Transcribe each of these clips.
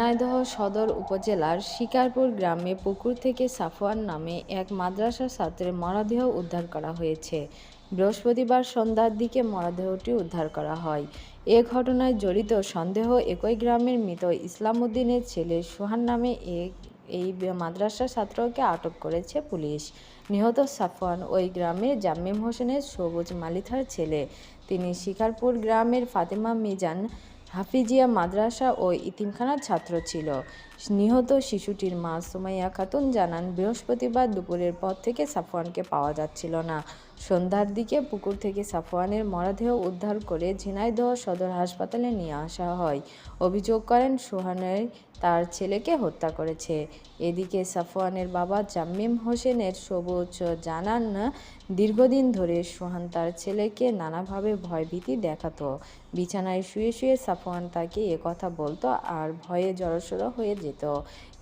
ঝিনাইদহ সদর উপজেলার শিকারপুর গ্রামে পুকুর থেকে সাফওয়ান নামে এক মাদ্রাসা ছাত্রের মরদেহ উদ্ধার করা হয়েছে। বৃহস্পতিবার সন্ধ্যার দিকে মরদেহটি উদ্ধার করা হয়। এ ঘটনায় জড়িত সন্দেহ একই গ্রামের মৃত ইসলাম উদ্দিনের ছেলে সোহান নামে এই মাদ্রাসা ছাত্রকে আটক করেছে পুলিশ। নিহত সাফওয়ান ওই গ্রামের জাম্মিম হোসেনের সবুজ মালিথার ছেলে। তিনি শিকারপুর গ্রামের ফাতেমা মিজান হাফিজিয়া মাদ্রাসা ও ইতিমখানার ছাত্র ছিল। নিহত শিশুটির মা সুমাইয়া খাতুন জানান, বৃহস্পতিবার দুপুরের পর থেকে সাফওয়ানকে পাওয়া যাচ্ছিল না। সন্ধ্যার দিকে পুকুর থেকে সাফওয়ানের মরদেহ উদ্ধার করে ঝিনাইদহ সদর হাসপাতালে নিয়ে আসা হয়। অভিযোগ করেন সোহানের তার ছেলেকে হত্যা করেছে। এদিকে সাফওয়ানের বাবা জাম্মিম হোসেনের সবুজ জানান, দীর্ঘদিন ধরে সোহান তার ছেলেকে নানাভাবে ভয়ভীতি দেখাতো। বিছানায় শুয়ে শুয়ে সাফওয়ান তাকে একথা বলতো আর ভয়ে জড়সড় হয়ে যেত।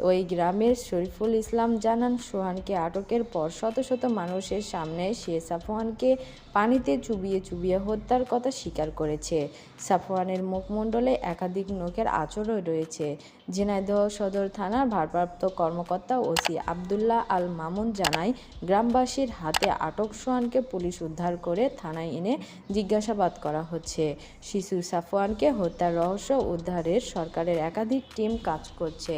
ওই গ্রামের শরীফুল ইসলাম জানান, সোহানকে আটকের পর শত শত মানুষের সামনে সে সাফওয়ানকে পানিতে চুবিয়ে চুবিয়ে হত্যার কথা স্বীকার করেছে। সাফওয়ানের মুখমণ্ডলে একাধিক নখের আঁচড়ও রয়েছে। ঝিনাইদহ সদর থানার ভারপ্রাপ্ত কর্মকর্তা ওসি আবদুল্লাহ আল মামুন জানায়, গ্রামবাসীর হাতে আটক সোহানকে পুলিশ উদ্ধার করে থানায় এনে জিজ্ঞাসাবাদ করা হচ্ছে। শিশু সাফওয়ানকে হত্যার রহস্য উদ্ধারে সরকারের একাধিক টিম কাজ করছে।